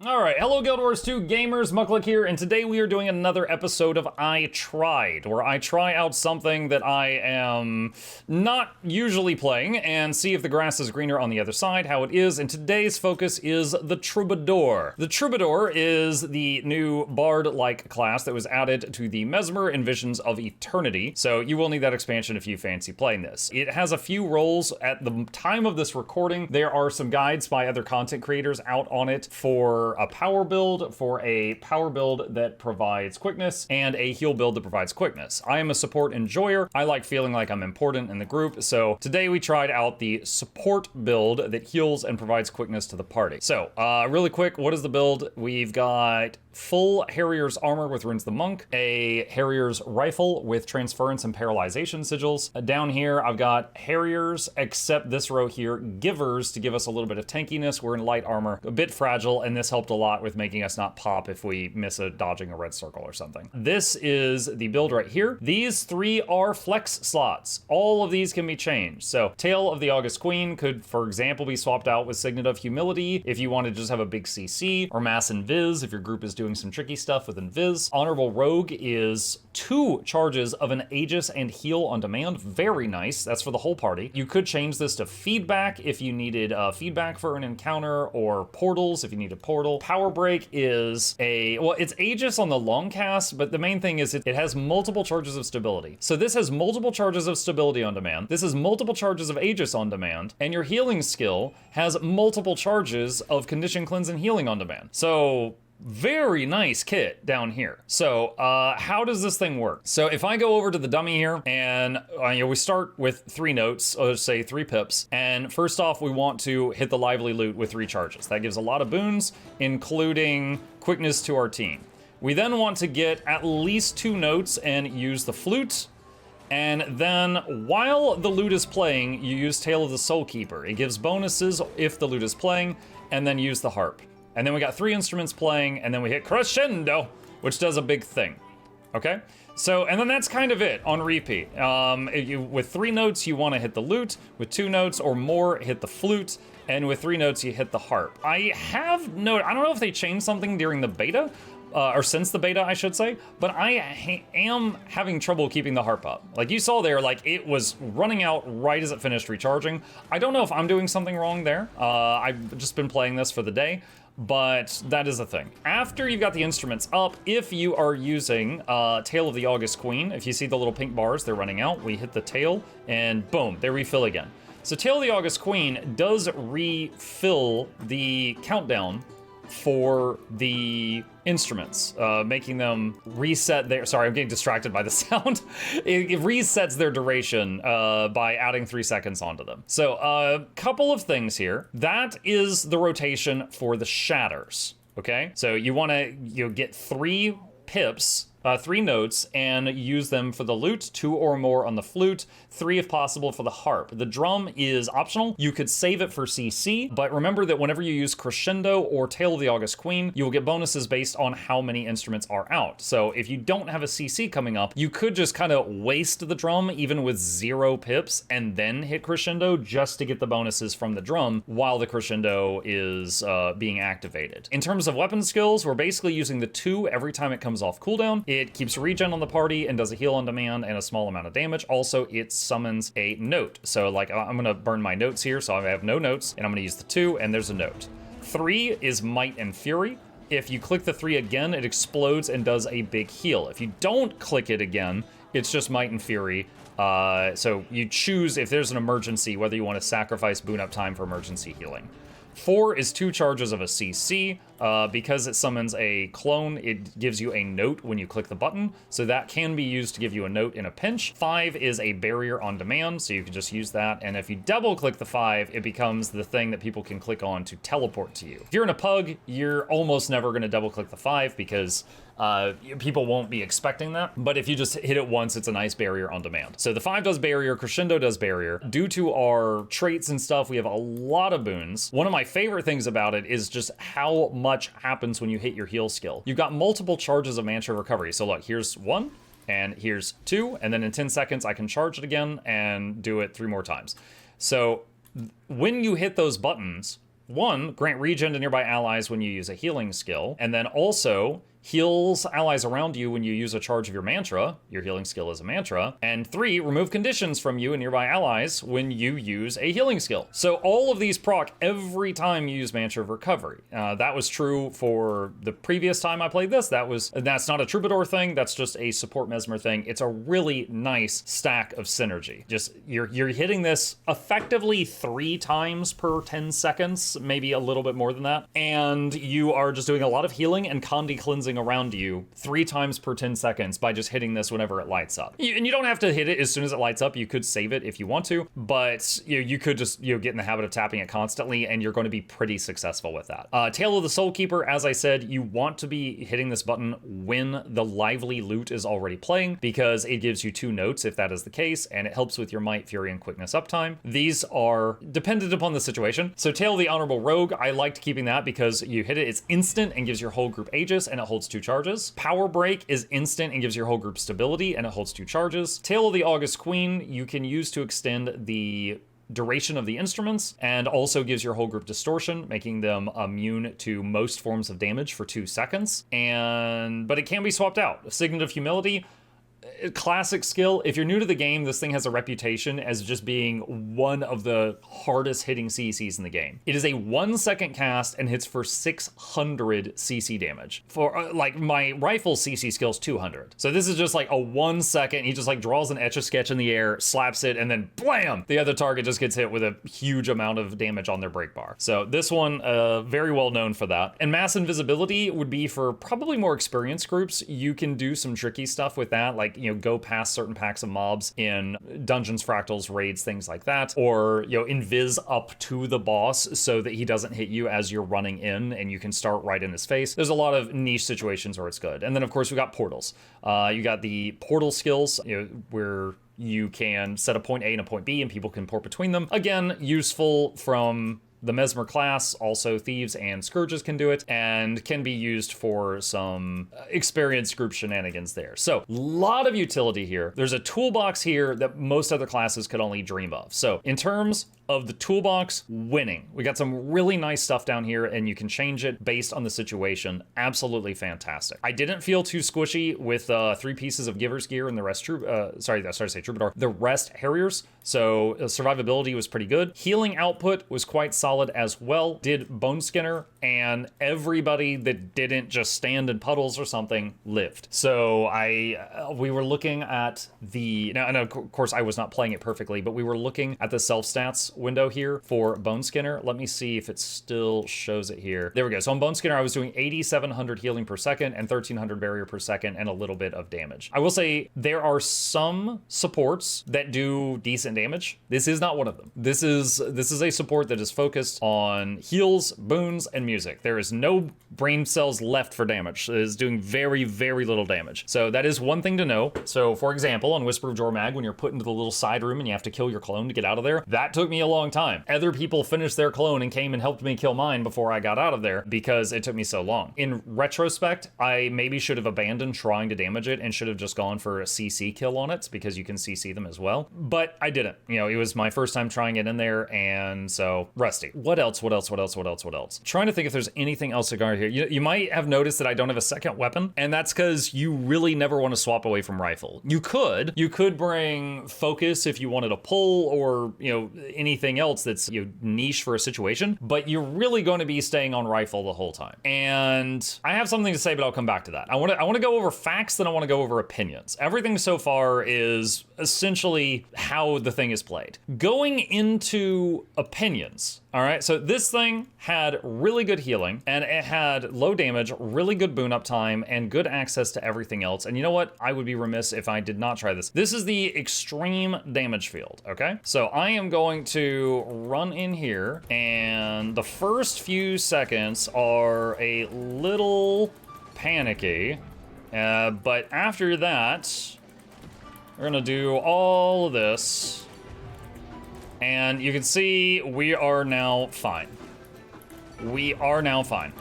Alright, hello Guild Wars 2 gamers, Muckluck here, and today we are doing another episode of I Tried, where I try out something that I am not usually playing and see if the grass is greener on the other side, how it is, and today's focus is the Troubadour. The Troubadour is the new bard-like class that was added to the Mesmer and Visions of Eternity, so you will need that expansion if you fancy playing this. It has a few roles. At the time of this recording, there are some guides by other content creators out on it for a power build, that provides quickness, and a heal build that provides quickness. I am a support enjoyer. I like feeling like I'm important in the group, so today we tried out the support build that heals and provides quickness to the party. So, really quick, what is the build? We've got full Harrier's armor with Runes the Monk, a Harrier's rifle with transference and paralyzation sigils. Down here, I've got Harriers, except this row here, Givers, to give us a little bit of tankiness. We're in light armor, a bit fragile, and this helped a lot with making us not pop if we miss dodging a red circle or something. This is the build right here. These three are flex slots. All of these can be changed. So, Tale of the August Queen could, for example, be swapped out with Signet of Humility if you want to just have a big CC, or Mass Invis if your group is doing some tricky stuff with Invis. Honorable Rogue is 2 charges of an Aegis and heal on demand. Very nice. That's for the whole party. You could change this to feedback if you needed feedback for an encounter, or portals if you need a portal. Power Break is it's Aegis on the long cast, but the main thing is it has multiple charges of stability. So this has multiple charges of stability on demand. This has multiple charges of Aegis on demand, and your healing skill has multiple charges of Condition, Cleanse, and Healing on demand. So very nice kit down here. So how does this thing work? So if I go over to the dummy here, and we start with 3 notes, let's say 3 pips, and first off we want to hit the lively loot with 3 charges. That gives a lot of boons, including quickness to our team. We then want to get at least 2 notes and use the flute. And then, while the lute is playing, you use Tale of the Soul Keeper. It gives bonuses if the lute is playing, and then use the harp. And then we got 3 instruments playing, and then we hit crescendo, which does a big thing. Okay? So, and then that's kind of it on repeat. With 3 notes, you want to hit the lute. With 2 notes or more, hit the flute. And with 3 notes, you hit the harp. I don't know if they changed something during the beta, or since the beta, I should say, but I am having trouble keeping the harp up. Like you saw there, like it was running out right as it finished recharging. I don't know if I'm doing something wrong there. I've just been playing this for the day, but that is a thing. After you've got the instruments up, if you are using Tale of the August Queen, if you see the little pink bars, they're running out, we hit the tail, and boom, they refill again. So Tale of the August Queen does refill the countdown for the instruments, making them reset their, sorry, I'm getting distracted by the sound. It resets their duration by adding 3 seconds onto them. So a couple of things here. That is the rotation for the shatters, okay? So you want to get 3 pips, 3 notes, and use them for the lute, 2 or more on the flute, 3 if possible for the harp. The drum is optional. You could save it for CC, but remember that whenever you use Crescendo or Tale of the August Queen, you will get bonuses based on how many instruments are out. So if you don't have a CC coming up, you could just kind of waste the drum even with 0 pips and then hit Crescendo just to get the bonuses from the drum while the Crescendo is being activated. In terms of weapon skills, we're basically using the 2 every time it comes off cooldown. It keeps regen on the party and does a heal on demand and a small amount of damage. Also, it summons a note. So like I'm gonna burn my notes here, so I have no notes, and I'm gonna use the 2, and there's a note. 3 is Might and Fury. If you click the 3 again, it explodes and does a big heal. If you don't click it again, it's just Might and Fury. So you choose if there's an emergency, whether you want to sacrifice boon uptime for emergency healing. 4 is 2 charges of a CC. Because it summons a clone, it gives you a note when you click the button, so that can be used to give you a note in a pinch. 5 is a barrier on demand, so you can just use that, and if you double click the 5, it becomes the thing that people can click on to teleport to you. If you're in a pug, you're almost never going to double click the 5 because people won't be expecting that, but if you just hit it once, it's a nice barrier on demand. So the 5 does barrier, Crescendo does barrier. Due to our traits and stuff, we have a lot of boons. One of my favorite things about it is just how much happens when you hit your heal skill. You've got multiple charges of mantra recovery. So look, here's 1, and here's 2, and then in 10 seconds I can charge it again and do it 3 more times. So when you hit those buttons, one, grant regen to nearby allies when you use a healing skill, and then also heals allies around you when you use a charge of your mantra. Your healing skill is a mantra. And 3, remove conditions from you and nearby allies when you use a healing skill. So all of these proc every time you use Mantra of Recovery. That was true for the previous time I played this. That's not a Troubadour thing. That's just a support Mesmer thing. It's a really nice stack of synergy. Just you're hitting this effectively 3 times per 10 seconds, maybe a little bit more than that. And you are just doing a lot of healing and Condi cleansing around you 3 times per 10 seconds by just hitting this whenever it lights up. And you don't have to hit it as soon as it lights up. You could save it if you want to, but you could just get in the habit of tapping it constantly, and you're going to be pretty successful with that. Tale of the Soul Keeper, as I said, you want to be hitting this button when the lively loot is already playing, because it gives you 2 notes if that is the case, and it helps with your Might, Fury, and Quickness uptime. These are dependent upon the situation. So Tale of the Honorable Rogue, I liked keeping that because you hit it, it's instant and gives your whole group Aegis, and it holds 2 charges. Power Break is instant and gives your whole group stability, and it holds 2 charges. Tale of the August Queen, you can use to extend the duration of the instruments, and also gives your whole group distortion, making them immune to most forms of damage for 2 seconds. But it can be swapped out. Signet of Humility, classic skill. If you're new to the game, this thing has a reputation as just being one of the hardest hitting CCs in the game. It is a 1-second cast and hits for 600 CC damage. For like my rifle CC skill is 200. So this is just like a 1 second. He just like draws an Etch-a-Sketch in the air, slaps it, and then blam! The other target just gets hit with a huge amount of damage on their break bar. So this one, very well known for that. And Mass Invisibility would be for probably more experienced groups. You can do some tricky stuff with that, like, go past certain packs of mobs in dungeons, fractals, raids, things like that, or invis up to the boss so that he doesn't hit you as you're running in, and you can start right in his face. There's a lot of niche situations where it's good. And then of course we got portals. You got the portal skills, where you can set a point A and a point B and people can port between them. Again, useful from the Mesmer class. Also Thieves and Scourges can do it, and can be used for some experienced group shenanigans there. So, lot of utility here. There's a toolbox here that most other classes could only dream of. So, in terms of the toolbox, winning. We got some really nice stuff down here, and you can change it based on the situation. Absolutely fantastic. I didn't feel too squishy with 3 pieces of Giver's Gear and the rest Troubadour. The rest Harriers. So survivability was pretty good. Healing output was quite solid as well. Did Bone Skinner, and everybody that didn't just stand in puddles or something lived. So we were looking at now, and of course I was not playing it perfectly, but we were looking at the self stats window here for Bone Skinner. Let me see if it still shows it here. There we go. So on Bone Skinner, I was doing 8,700 healing per second and 1,300 barrier per second and a little bit of damage. I will say there are some supports that do decent damage. This is not one of them. This is a support that is focused on heals, boons, and music. There is no brain cells left for damage. It is doing very, very little damage. So that is one thing to know. So for example, on Whisper of Jormag, when you're put into the little side room and you have to kill your clone to get out of there, that took me a long time. Other people finished their clone and came and helped me kill mine before I got out of there because it took me so long. In retrospect, I maybe should have abandoned trying to damage it and should have just gone for a CC kill on it, because you can CC them as well. But I didn't. It was my first time trying it in there, and so rusty. What else? Trying to think if there's anything else to go here. You might have noticed that I don't have a second weapon, and that's because you really never want to swap away from rifle. You could bring focus if you wanted to pull, or anything else that's niche for a situation, but you're really going to be staying on rifle the whole time. And I have something to say, but I'll come back to that. I want to go over facts, then I want to go over opinions. Everything so far is essentially how the thing is played. Going into opinions, all right, so this thing had really good healing, and it had low damage, really good boon uptime, and good access to everything else. And you know what? I would be remiss if I did not try this. This is the extreme damage field, okay? So I am going to run in here, and the first few seconds are a little panicky, but after that, we're gonna do all of this, and you can see we are now fine. We are now fine.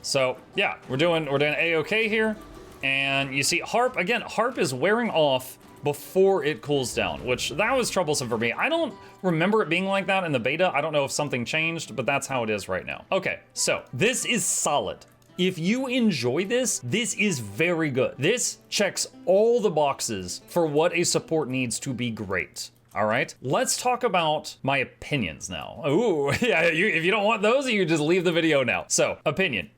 So yeah, we're doing A-okay here, and you see Harp, again, Harp is wearing off before it cools down, which that was troublesome for me. I don't remember it being like that in the beta. I don't know if something changed, but that's how it is right now. Okay, so this is solid. If you enjoy this, this is very good. This checks all the boxes for what a support needs to be great. All right, let's talk about my opinions now. Ooh, yeah, if you don't want those, you just leave the video now. So, opinion.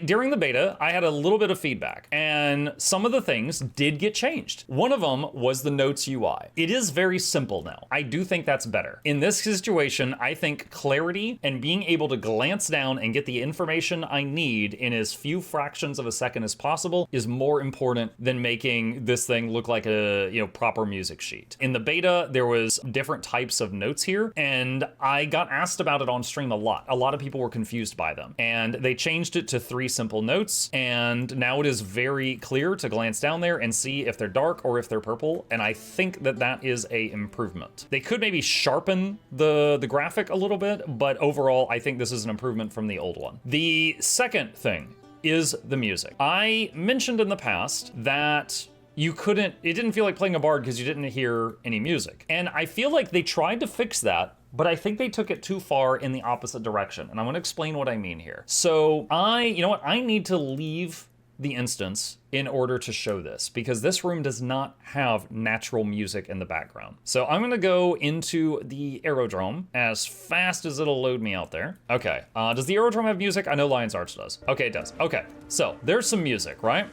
During the beta, I had a little bit of feedback, and some of the things did get changed. One of them was the Notes UI. It is very simple now. I do think that's better. In this situation, I think clarity and being able to glance down and get the information I need in as few fractions of a second as possible is more important than making this thing look like a proper music sheet. In the beta, there was different types of notes here, and I got asked about it on stream a lot. A lot of people were confused by them, and they changed it to 3 simple notes, and now it is very clear to glance down there and see if they're dark or if they're purple, and I think that that is a improvement. They could maybe sharpen the graphic a little bit, but overall, I think this is an improvement from the old one. The second thing is the music. I mentioned in the past that it didn't feel like playing a bard because you didn't hear any music. And I feel like they tried to fix that, but I think they took it too far in the opposite direction. And I'm gonna explain what I mean here. So I need to leave the instance in order to show this, because this room does not have natural music in the background. So I'm gonna go into the aerodrome as fast as it'll load me out there. Okay, does the aerodrome have music? I know Lion's Arch does. Okay, it does. Okay, so there's some music, right?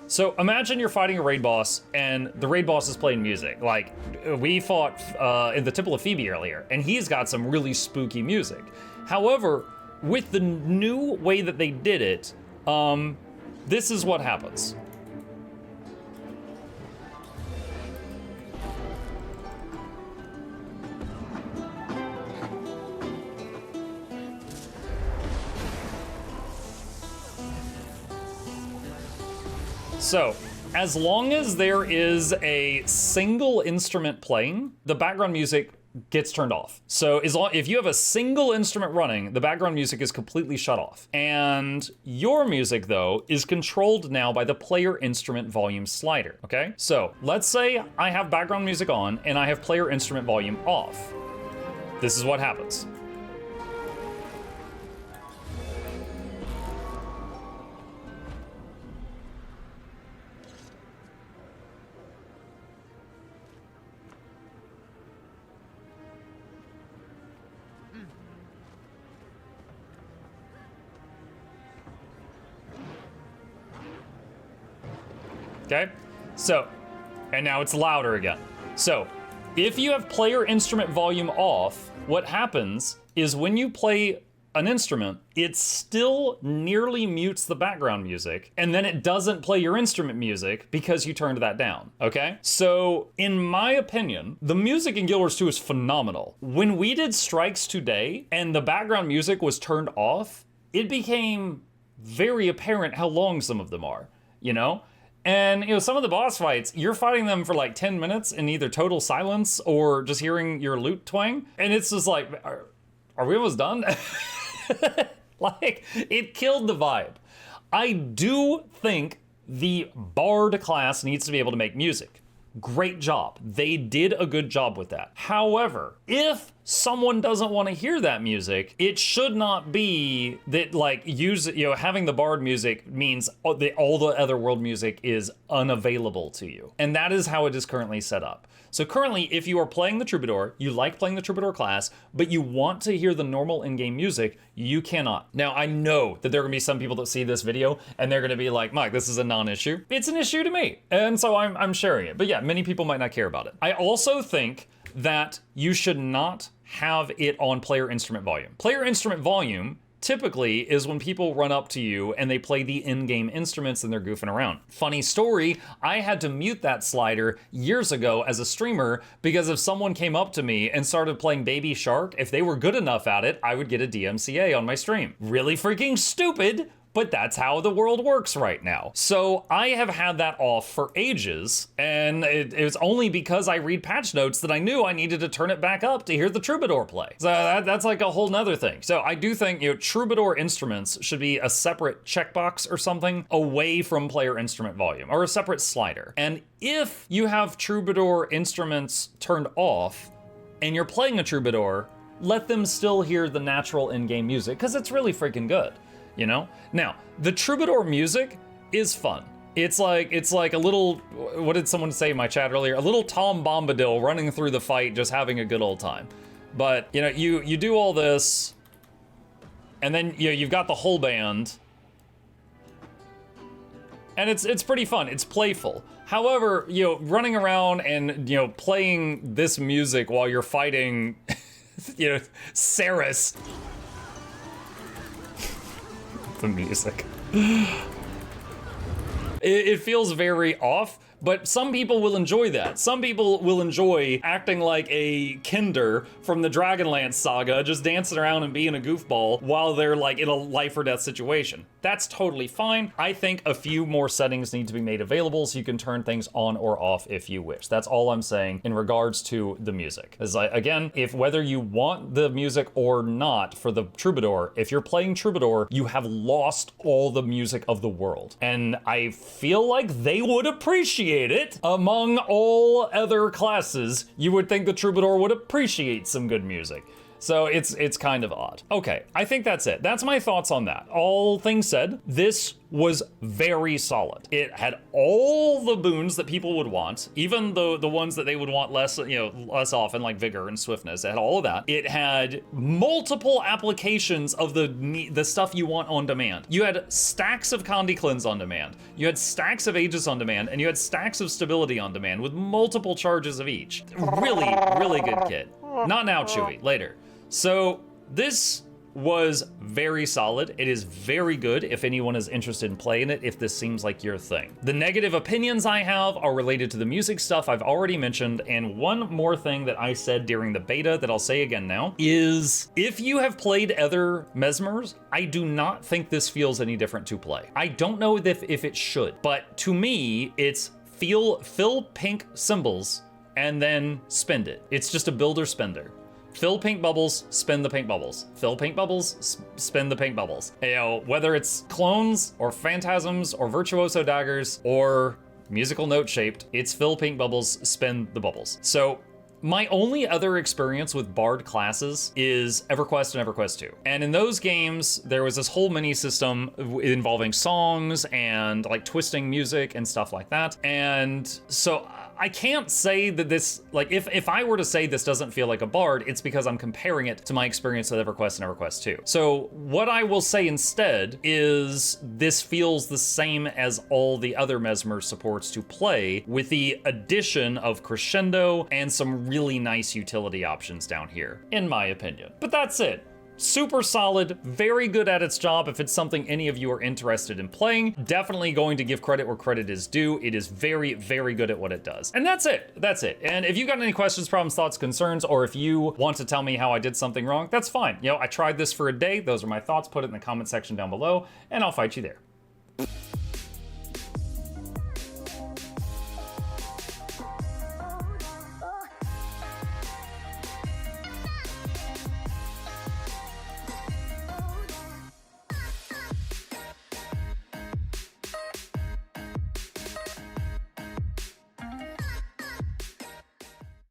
So imagine you're fighting a raid boss and the raid boss is playing music. Like we fought in the Temple of Phoebe earlier, and he's got some really spooky music. However, with the new way that they did it, this is what happens. So, as long as there is a single instrument playing, the background music gets turned off. So if you have a single instrument running, the background music is completely shut off. And your music, though, is controlled now by the player instrument volume slider, okay? So let's say I have background music on and I have player instrument volume off. This is what happens. Okay, so, and now it's louder again. So, if you have player instrument volume off, what happens is when you play an instrument, it still nearly mutes the background music, and then it doesn't play your instrument music because you turned that down, okay? So, in my opinion, the music in Guild Wars 2 is phenomenal. When we did strikes today, and the background music was turned off, it became very apparent how long some of them are, you know? And, some of the boss fights, you're fighting them for like 10 minutes in either total silence or just hearing your lute twang. And it's just like, are we almost done? Like, it killed the vibe. I do think the bard class needs to be able to make music. Great job. They did a good job with that. However, if someone doesn't want to hear that music, it should not be that like having the bard music means all the other world music is unavailable to you. And that is how it is currently set up. So currently, if you are playing the Troubadour, you like playing the Troubadour class, but you want to hear the normal in-game music, you cannot. Now, I know that there are gonna be some people that see this video and they're gonna be like, Mike, this is a non-issue. It's an issue to me, and so I'm sharing it. But yeah, many people might not care about it. I also think that you should not have it on player instrument volume. Player instrument volume typically is when people run up to you and they play the in-game instruments and they're goofing around. Funny story, I had to mute that slider years ago as a streamer because if someone came up to me and started playing Baby Shark, if they were good enough at it, I would get a DMCA on my stream. Really freaking stupid, but that's how the world works right now. So I have had that off for ages, and it was only because I read patch notes that I knew I needed to turn it back up to hear the Troubadour play. So that's like a whole nother thing. So I do think, Troubadour instruments should be a separate checkbox or something away from player instrument volume, or a separate slider. And if you have Troubadour instruments turned off and you're playing a Troubadour, let them still hear the natural in-game music, because it's really freaking good, Now, the Troubadour music is fun. It's like a little, what did someone say in my chat earlier? A little Tom Bombadil running through the fight, just having a good old time. But, you do all this, and then, you've got the whole band, and it's pretty fun. It's playful. However, running around and, playing this music while you're fighting, Ceres. The music. It feels very off, but some people will enjoy that. Some people will enjoy acting like a Kinder from the Dragonlance saga, just dancing around and being a goofball while they're like in a life or death situation. That's totally fine. I think a few more settings need to be made available so you can turn things on or off if you wish. That's all I'm saying in regards to the music. As again, if whether you want the music or not for the Troubadour, if you're playing Troubadour, you have lost all the music of the world. And I feel like they would appreciate it. Among all other classes, you would think the Troubadour would appreciate some good music. So it's kind of odd. Okay, I think that's it. That's my thoughts on that. All things said, this was very solid. It had all the boons that people would want, even the ones that they would want less, less often, like vigor and swiftness. It had all of that. It had multiple applications of the stuff you want on demand. You had stacks of Condi Cleanse on demand. You had stacks of Aegis on demand, and you had stacks of Stability on demand with multiple charges of each. Really, really good kit. Not now, Chewy, later. So this was very solid. It is very good if anyone is interested in playing it, if this seems like your thing. The negative opinions I have are related to the music stuff I've already mentioned, and one more thing that I said during the beta that I'll say again now is, if you have played other Mesmers, I do not think this feels any different to play. I don't know if it should, but to me, it's fill pink symbols and then spend it. It's just a builder spender. Fill pink bubbles, spin the pink bubbles. Fill pink bubbles, spin the pink bubbles. Whether it's clones or phantasms or virtuoso daggers or musical note shaped, it's fill pink bubbles, spin the bubbles. So my only other experience with Bard classes is EverQuest and EverQuest 2. And in those games, there was this whole mini system involving songs and like twisting music and stuff like that. And so I can't say that this, like, if I were to say this doesn't feel like a Bard, it's because I'm comparing it to my experience with EverQuest and EverQuest 2. So what I will say instead is this feels the same as all the other Mesmer supports to play, with the addition of Crescendo and some really nice utility options down here, in my opinion. But that's it. Super solid, very good at its job. If it's something any of you are interested in playing, definitely going to give credit where credit is due. It is very, very good at what it does. And that's it. That's it. And if you got any questions, problems, thoughts, concerns, or if you want to tell me how I did something wrong, that's fine. I tried this for a day. Those are my thoughts. Put it in the comment section down below, and I'll fight you there.